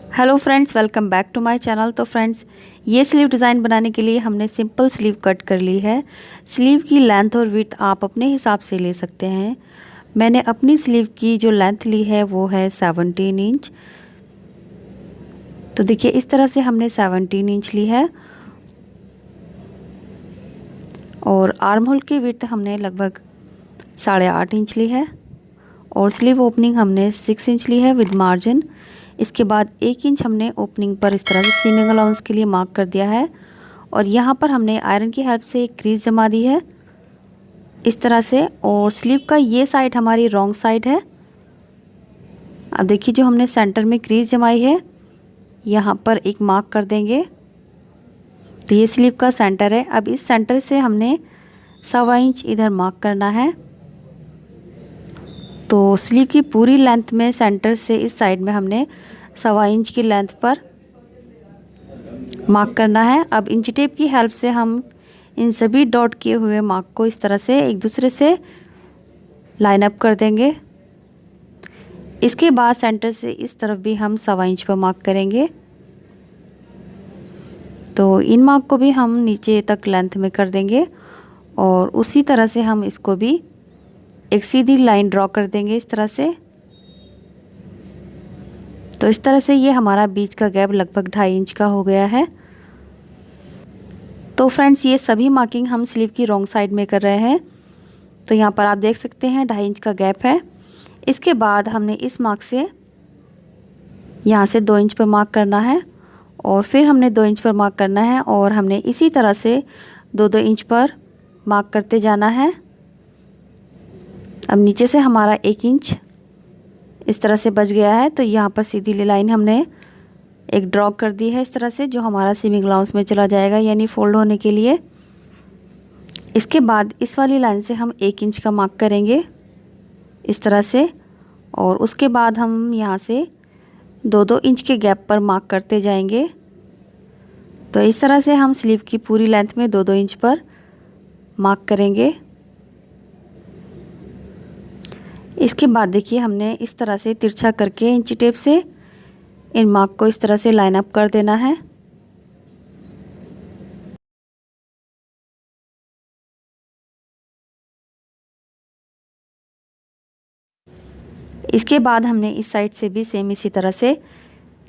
Hello friends, welcome back to my channel. तो friends, ये sleeve design बनाने के लिए हमने सिंपल स्लीव कट कर ली है। स्लीव की लेंथ और विड्थ आप अपने हिसाब से ले सकते हैं। मैंने अपनी स्लीव की जो लेंथ ली है वो है 17 इंच। तो देखिए, इस तरह से हमने 17 इंच ली है और आर्म होल की विड्थ हमने लगभग 8.5 इंच ली है और स्लीव ओपनिंग हमने 6 इंच ली है विद मार्जिन। इसके बाद 1 इंच हमने ओपनिंग पर इस तरह से सीमिंग अलाउंस के लिए मार्क कर दिया है और यहाँ पर हमने आयरन की हेल्प से एक क्रीज जमा दी है इस तरह से। और स्लीव का ये साइड हमारी रॉन्ग साइड है। अब देखिए, जो हमने सेंटर में क्रीज जमाई है यहाँ पर एक मार्क कर देंगे। तो ये स्लीव का सेंटर है। अब इस सेंटर से हमने 1.25 इंच इधर मार्क करना है। तो स्लीव की पूरी लेंथ में सेंटर से इस साइड में हमने 1.25 इंच की लेंथ पर मार्क करना है। अब इंची टेप की हेल्प से हम इन सभी डॉट किए हुए मार्क को इस तरह से एक दूसरे से लाइन अप कर देंगे। इसके बाद सेंटर से इस तरफ भी हम 1.25 इंच पर मार्क करेंगे। तो इन मार्क को भी हम नीचे तक लेंथ में कर देंगे और उसी तरह से हम इसको भी एक सीधी लाइन ड्रॉ कर देंगे इस तरह से। तो इस तरह से ये हमारा बीच का गैप लगभग 2.5 इंच का हो गया है। तो फ्रेंड्स, ये सभी मार्किंग हम स्लीव की रॉन्ग साइड में कर रहे हैं। तो यहाँ पर आप देख सकते हैं 2.5 इंच का गैप है। इसके बाद हमने इस मार्क से यहाँ से 2 इंच पर मार्क करना है और फिर हमने 2 इंच पर मार्क करना है और हमने इसी तरह से 2-2 इंच पर मार्क करते जाना है। अब नीचे से हमारा 1 इंच इस तरह से बच गया है। तो यहाँ पर सीधी लाइन हमने एक ड्रॉ कर दी है इस तरह से, जो हमारा सीमिंग अलाउंस में चला जाएगा यानी फोल्ड होने के लिए। इसके बाद इस वाली लाइन से हम 1 इंच का मार्क करेंगे इस तरह से और उसके बाद हम यहाँ से 2-2 इंच के गैप पर मार्क करते जाएंगे। तो इस तरह से हम स्लीव की पूरी लेंथ में 2-2 इंच पर मार्क करेंगे। इसके बाद देखिए, हमने इस तरह से तिरछा करके इंची टेप से इन मार्क को इस तरह से लाइन अप कर देना है। इसके बाद हमने इस साइड से भी सेम इसी तरह से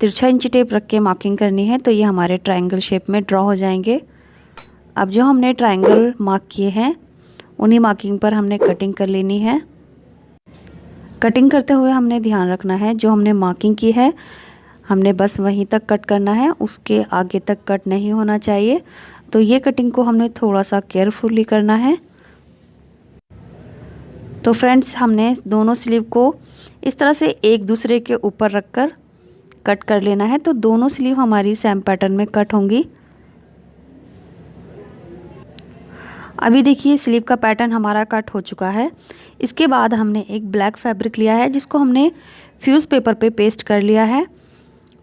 तिरछा इंची टेप रख के मार्किंग करनी है। तो ये हमारे ट्रायंगल शेप में ड्रॉ हो जाएंगे। अब जो हमने ट्रायंगल मार्क किए हैं उन्हीं मार्किंग पर हमने कटिंग कर लेनी है। कटिंग करते हुए हमने ध्यान रखना है, जो हमने मार्किंग की है हमने बस वहीं तक कट करना है, उसके आगे तक कट नहीं होना चाहिए। तो ये कटिंग को हमने थोड़ा सा केयरफुली करना है। तो फ्रेंड्स, हमने दोनों स्लीव को इस तरह से एक दूसरे के ऊपर रखकर कट कर लेना है। तो दोनों स्लीव हमारी सेम पैटर्न में कट होंगी। अभी देखिए, स्लीव का पैटर्न हमारा कट हो चुका है। इसके बाद हमने एक ब्लैक फैब्रिक लिया है जिसको हमने फ्यूज़ पेपर पे पेस्ट कर लिया है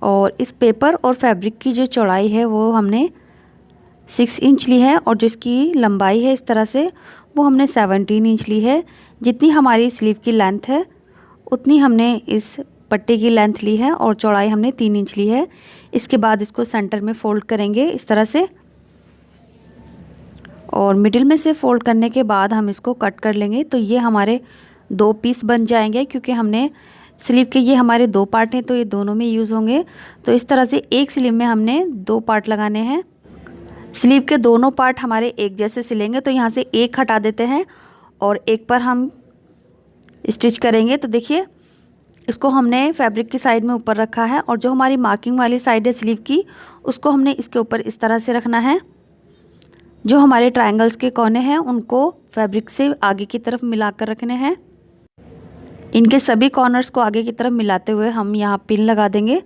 और इस पेपर और फैब्रिक की जो चौड़ाई है वो हमने 6 इंच ली है और जो इसकी लंबाई है इस तरह से वो हमने 17 इंच ली है। जितनी हमारी स्लीव की लेंथ है उतनी हमने इस पट्टी की लेंथ ली है और चौड़ाई हमने 3 इंच ली है। इसके बाद इसको सेंटर में फ़ोल्ड करेंगे इस तरह से और मिडिल में से फ़ोल्ड करने के बाद हम इसको कट कर लेंगे। तो ये हमारे 2 पीस बन जाएंगे, क्योंकि हमने स्लीव के ये हमारे 2 पार्ट हैं तो ये दोनों में यूज़ होंगे। तो इस तरह से एक स्लीव में हमने 2 पार्ट लगाने हैं। स्लीव के दोनों पार्ट हमारे एक जैसे सिलेंगे। तो यहाँ से एक हटा देते हैं और एक पर हम स्टिच करेंगे। तो देखिए, इसको हमने फैब्रिक की साइड में ऊपर रखा है और जो हमारी मार्किंग वाली साइड है स्लीव की उसको हमने इसके ऊपर इस तरह से रखना है। जो हमारे ट्रायंगल्स के कोने हैं उनको फैब्रिक से आगे की तरफ मिलाकर रखने हैं। इनके सभी कॉर्नर्स को आगे की तरफ मिलाते हुए हम यहाँ पिन लगा देंगे।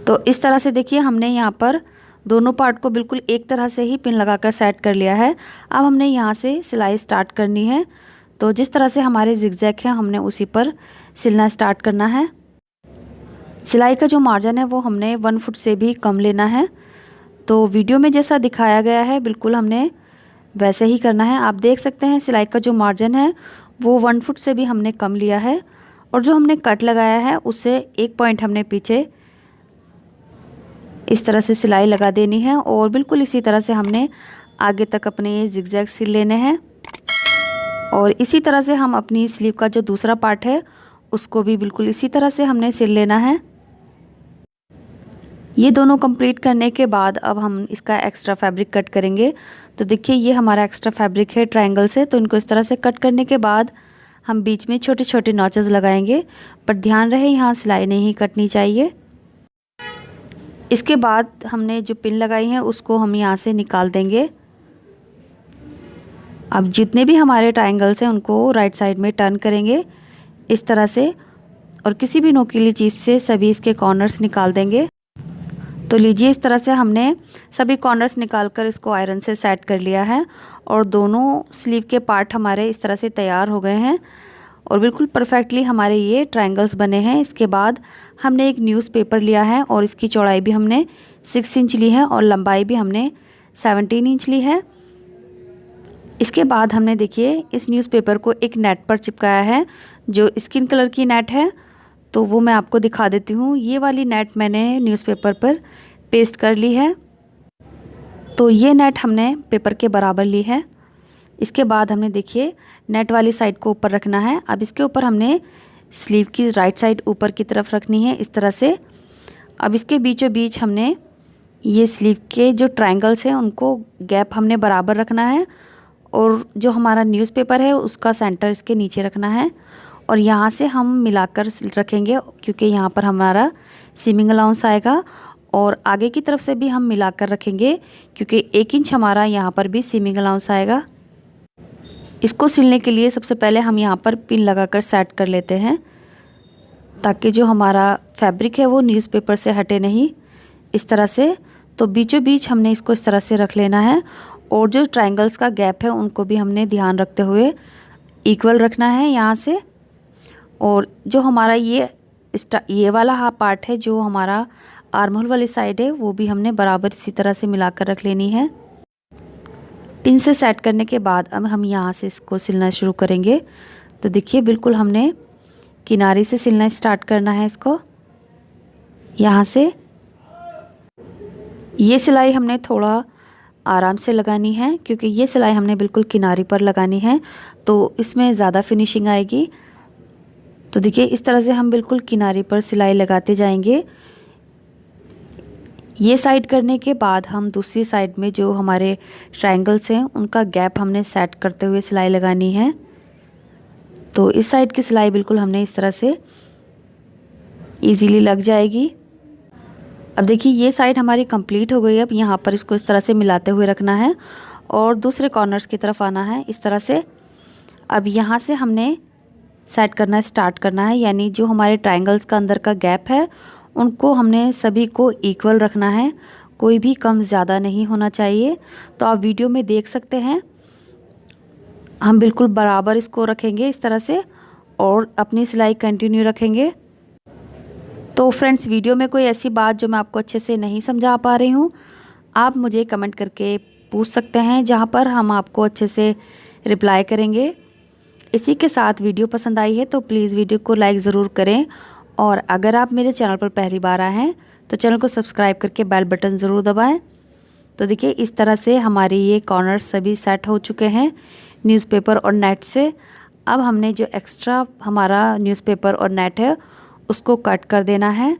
तो इस तरह से देखिए, हमने यहाँ पर दोनों पार्ट को बिल्कुल एक तरह से ही पिन लगाकर सेट कर लिया है। अब हमने यहाँ से सिलाई स्टार्ट करनी है। तो जिस तरह से हमारे जिगजैग हैं हमने उसी पर सिलना स्टार्ट करना है। सिलाई का जो मार्जिन है वो हमने 1 फुट से भी कम लेना है। तो वीडियो में जैसा दिखाया गया है बिल्कुल हमने वैसे ही करना है। आप देख सकते हैं सिलाई का जो मार्जिन है वो 1 फुट से भी हमने कम लिया है, और जो हमने कट लगाया है उससे 1 पॉइंट हमने पीछे इस तरह से सिलाई लगा देनी है, और बिल्कुल इसी तरह से हमने आगे तक अपने ये जिगजैग सिल लेने हैं। और इसी तरह से हम अपनी स्लीव का जो दूसरा पार्ट है उसको भी बिल्कुल इसी तरह से हमने सिल लेना है। ये दोनों कंप्लीट करने के बाद अब हम इसका एक्स्ट्रा फैब्रिक कट करेंगे। तो देखिए ये हमारा एक्स्ट्रा फैब्रिक है ट्रायंगल से, तो इनको इस तरह से कट करने के बाद हम बीच में छोटे छोटे नॉचेस लगाएंगे, पर ध्यान रहे यहाँ सिलाई नहीं कटनी चाहिए। इसके बाद हमने जो पिन लगाई है उसको हम यहाँ से निकाल देंगे। अब जितने भी हमारे ट्रायंगल्स हैं उनको राइट साइड में टर्न करेंगे इस तरह से, और किसी भी नोकीली चीज़ से सभी इसके कॉर्नर्स निकाल देंगे। तो लीजिए इस तरह से हमने सभी कॉर्नर्स निकालकर इसको आयरन से सेट कर लिया है, और दोनों स्लीव के पार्ट हमारे इस तरह से तैयार हो गए हैं और बिल्कुल परफेक्टली हमारे ये ट्रायंगल्स बने हैं। इसके बाद हमने एक न्यूज़पेपर लिया है और इसकी चौड़ाई भी हमने 6 इंच ली है और लंबाई भी हमने 17 इंच ली है। इसके बाद हमने देखिए इस न्यूज़पेपर को एक नेट पर चिपकाया है जो स्किन कलर की नेट है, तो वो मैं आपको दिखा देती हूँ। ये वाली नेट मैंने न्यूज़पेपर पर पेस्ट कर ली है, तो ये नेट हमने पेपर के बराबर ली है। इसके बाद हमने देखिए नेट वाली साइड को ऊपर रखना है। अब इसके ऊपर हमने स्लीव की राइट साइड ऊपर की तरफ रखनी है इस तरह से। अब इसके बीचों बीच हमने ये स्लीव के जो ट्रायंगल्स हैं उनको गैप हमने बराबर रखना है, और जो हमारा न्यूज़पेपर है उसका सेंटर इसके नीचे रखना है, और यहाँ से हम मिलाकर रखेंगे क्योंकि यहाँ पर हमारा सीमिंग अलाउंस आएगा, और आगे की तरफ से भी हम मिलाकर रखेंगे क्योंकि 1 इंच हमारा यहाँ पर भी सीमिंग अलाउंस आएगा। इसको सिलने के लिए सबसे पहले हम यहाँ पर पिन लगाकर सेट कर लेते हैं ताकि जो हमारा फैब्रिक है वो न्यूज़पेपर से हटे नहीं इस तरह से। तो बीचों बीच हमने इसको इस तरह से रख लेना है, और जो ट्रायंगल्स का गैप है उनको भी हमने ध्यान रखते हुए इक्वल रखना है यहाँ से। और जो हमारा ये वाला पार्ट है जो हमारा आर्म होल वाली साइड है वो भी हमने बराबर इसी तरह से मिलाकर रख लेनी है। पिन से सेट करने के बाद अब हम यहाँ से इसको सिलना शुरू करेंगे। तो देखिए बिल्कुल हमने किनारे से सिलना स्टार्ट करना है इसको। यहाँ से ये सिलाई हमने थोड़ा आराम से लगानी है क्योंकि ये सिलाई हमने बिल्कुल किनारे पर लगानी है, तो इसमें ज़्यादा फिनिशिंग आएगी। तो देखिए इस तरह से हम बिल्कुल किनारे पर सिलाई लगाते जाएंगे। ये साइड करने के बाद हम दूसरी साइड में जो हमारे ट्रायंगल्स हैं उनका गैप हमने सेट करते हुए सिलाई लगानी है। तो इस साइड की सिलाई बिल्कुल हमने इस तरह से इजीली लग जाएगी। अब देखिए ये साइड हमारी कंप्लीट हो गई। अब यहाँ पर इसको इस तरह से मिलाते हुए रखना है और दूसरे कॉर्नर्स की तरफ आना है इस तरह से। अब यहाँ से हमने सेट करना स्टार्ट करना है, यानी जो हमारे ट्रायंगल्स का अंदर का गैप है उनको हमने सभी को इक्वल रखना है, कोई भी कम ज़्यादा नहीं होना चाहिए। तो आप वीडियो में देख सकते हैं हम बिल्कुल बराबर इसको रखेंगे इस तरह से और अपनी सिलाई कंटिन्यू रखेंगे। तो फ्रेंड्स वीडियो में कोई ऐसी बात जो मैं आपको अच्छे से नहीं समझा पा रही हूँ आप मुझे कमेंट करके पूछ सकते हैं, जहाँ पर हम आपको अच्छे से रिप्लाई करेंगे। इसी के साथ वीडियो पसंद आई है तो प्लीज़ वीडियो को लाइक ज़रूर करें, और अगर आप मेरे चैनल पर पहली बार आए हैं तो चैनल को सब्सक्राइब करके बेल बटन ज़रूर दबाएं। तो देखिए इस तरह से हमारे ये कॉर्नर सभी सेट हो चुके हैं न्यूज़पेपर और नेट से। अब हमने जो एक्स्ट्रा हमारा न्यूज़पेपर और नेट है उसको कट कर देना है।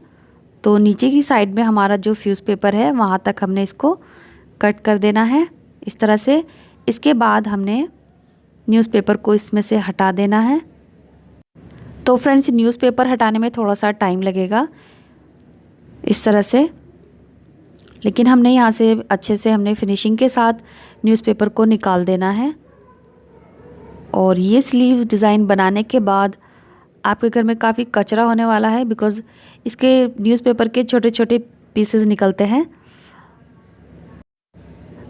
तो नीचे की साइड में हमारा जो फ्यूज़ पेपर है वहाँ तक हमने इसको कट कर देना है इस तरह से। इसके बाद हमने न्यूज़पेपर को इसमें से हटा देना है। तो फ्रेंड्स न्यूज़पेपर हटाने में थोड़ा सा टाइम लगेगा इस तरह से, लेकिन हमने यहाँ से अच्छे से हमने फिनिशिंग के साथ न्यूज़पेपर को निकाल देना है। और ये स्लीव डिज़ाइन बनाने के बाद आपके घर में काफ़ी कचरा होने वाला है, बिकॉज़ इसके न्यूज़पेपर के छोटे छोटे पीसेस निकलते हैं,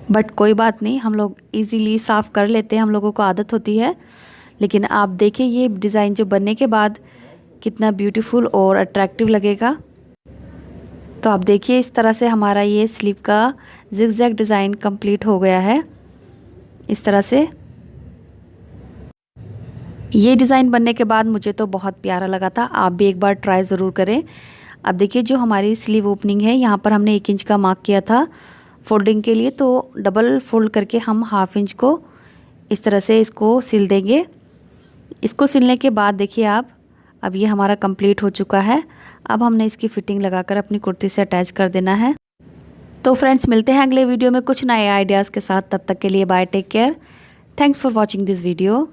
बट कोई बात नहीं, हम लोग इजीली साफ़ कर लेते हैं, हम लोगों को आदत होती है। लेकिन आप देखिए ये डिज़ाइन जो बनने के बाद कितना ब्यूटीफुल और अट्रैक्टिव लगेगा। तो आप देखिए इस तरह से हमारा ये स्लीव का जिगजैग डिज़ाइन कंप्लीट हो गया है। इस तरह से ये डिज़ाइन बनने के बाद मुझे तो बहुत प्यारा लगा था। आप भी एक बार ट्राई ज़रूर करें। अब देखिए जो हमारी स्लीव ओपनिंग है, यहाँ पर हमने 1 इंच का मार्क किया था फोल्डिंग के लिए, तो डबल फोल्ड करके हम 1/2 इंच को इस तरह से इसको सिल देंगे। इसको सिलने के बाद देखिए आप, अब ये हमारा कंप्लीट हो चुका है। अब हमने इसकी फिटिंग लगाकर अपनी कुर्ती से अटैच कर देना है। तो फ्रेंड्स, मिलते हैं अगले वीडियो में कुछ नए आइडियाज़ के साथ। तब तक के लिए bye, take care, thanks for watching this video.